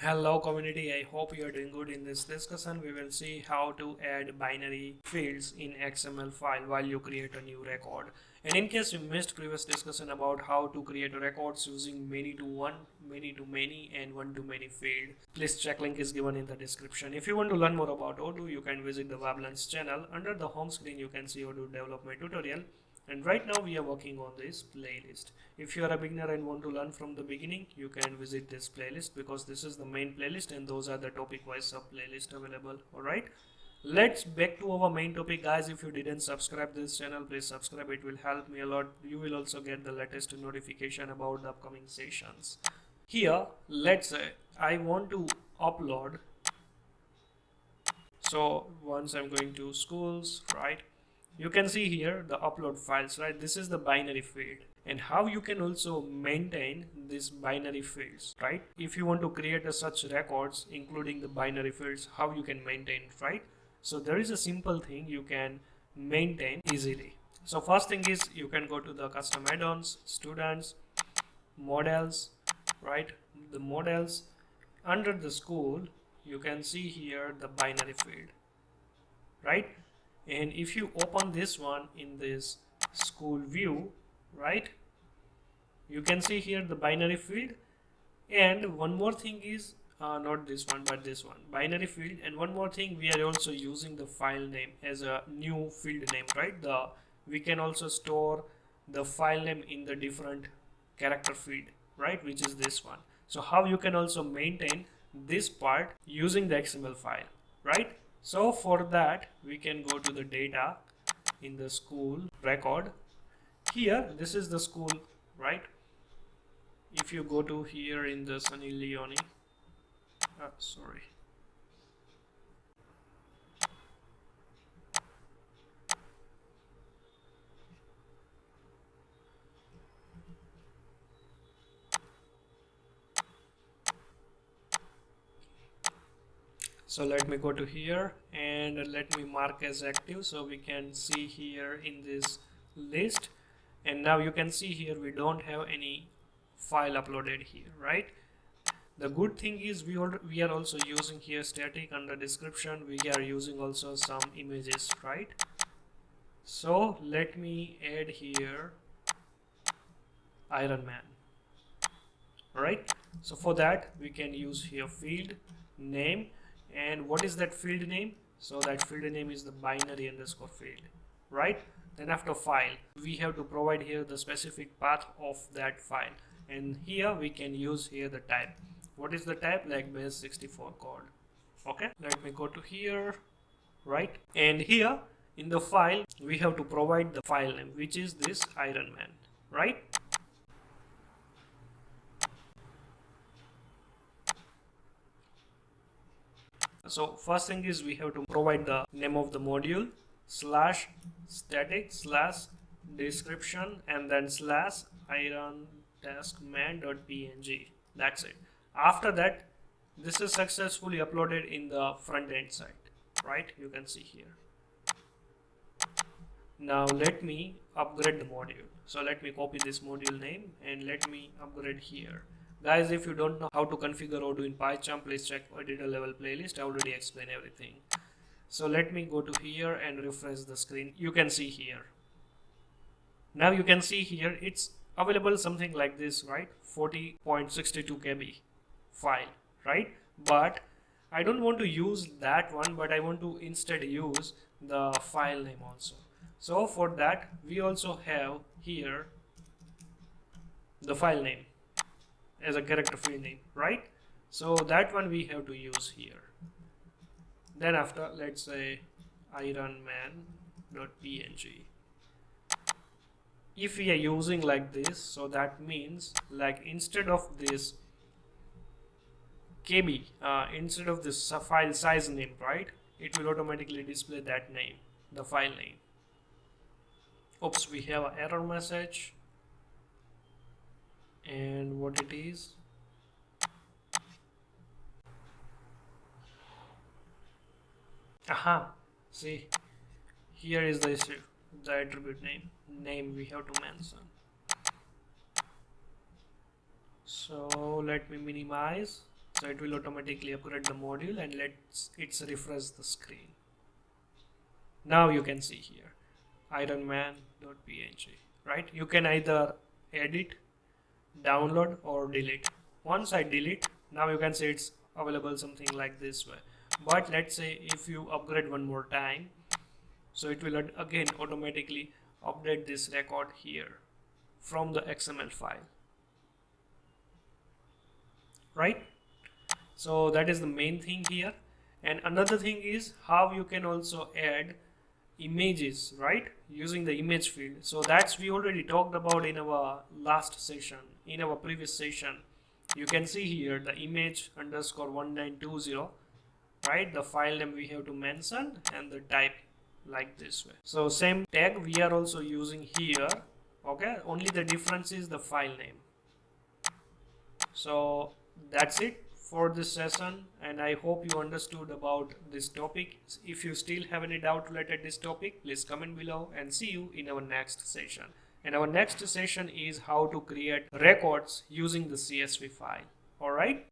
Hello community, I hope you are doing good. In this discussion we will see how to add binary fields in XML file while you create a new record. And in case you missed previous discussion about how to create records using many to one, many to many and one to many field, please check link is given in the description. If you want to learn more about Odoo, you can visit the Weblands channel. Under the home screen you can see Odoo development tutorial. And right now we are working on this playlist. If you are a beginner and want to learn from the beginning, you can visit this playlist because this is the main playlist and those are the topic wise sub playlist available. Alright, let's back to our main topic, guys. If you didn't subscribe this channel, please subscribe. It will help me a lot. You will also get the latest notification about the upcoming sessions. Here, let's say I want to upload. So once I'm going to schools, right? You can see here the upload files, right? This is the binary field, and how you can also maintain these binary fields, right? If you want to create such records including the binary fields, how you can maintain it, right? So there is a simple thing you can maintain easily. So first thing is you can go to the custom add-ons, students, models, right? The models, under the school you can see here the binary field, right? And if you open this one in this school view, right, you can see here the binary field. And one more thing is not this one but this one, binary field. And one more thing, we are also using the file name as a new field name, right? We can also store the file name in the different character field, right, which is this one. So how you can also maintain this part using the XML file, right? So for that we can go to the data in the school record. Here this is the school, right? If you go to here in the Sunny Leone, sorry, so let me go to here and let me mark as active so we can see here in this list. And now you can see here we don't have any file uploaded here, right? The good thing is we are also using here static. Under description we are using also some images, right? So let me add here Iron Man, right? So for that we can use here field name. And what is that field name? So that field name is the binary underscore field, right? Then after file we have to provide here the specific path of that file, and here we can use here the type. What is the type? Like base64 code. Okay, let me go to here, right? And here in the file we have to provide the file name, which is this Iron Man, right? So first thing is we have to provide the name of the module slash static slash description and then slash iron man.png. That's it. After that, this is successfully uploaded in the front end side, right? You can see here. Now let me upgrade the module. So let me copy this module name and let me upgrade here. Guys, if you don't know how to configure Odoo in PyCharm, please check editor level playlist. I already explained everything. So let me go to here and refresh the screen. You can see here. Now you can see here it's available something like this, right? 40.62 KB file, right? But I don't want to use that one, but I want to instead use the file name also. So for that we also have here the file name as a character field name, right? So that one we have to use here. Then after, let's say ironman.png. If we are using like this, so that means like instead of this KB, instead of this file size name, right, it will automatically display that name, the file name. Oops, we have an error message. And what it is, see, here is the issue, the attribute name we have to mention. So let me minimize So it will automatically upgrade the module, and let's refresh the screen. Now you can see here ironman.png, right? You can either edit, download, or delete. Once I delete, now you can see it's available something like this way. But let's say if you upgrade one more time, so it will again automatically update this record here from the XML file, right? So that is the main thing here. And another thing is how you can also add images, right, using the image field. So that's we already talked about in our last session, in our previous session. You can see here the image underscore 1920, right? The file name we have to mention and the type like this way. So same tag we are also using here, okay? Only the difference is the file name. So that's it for this session, and I hope you understood about this topic. If you still have any doubt related to this topic, please comment below, and see you in our next session. And our next session is how to create records using the CSV file. Alright?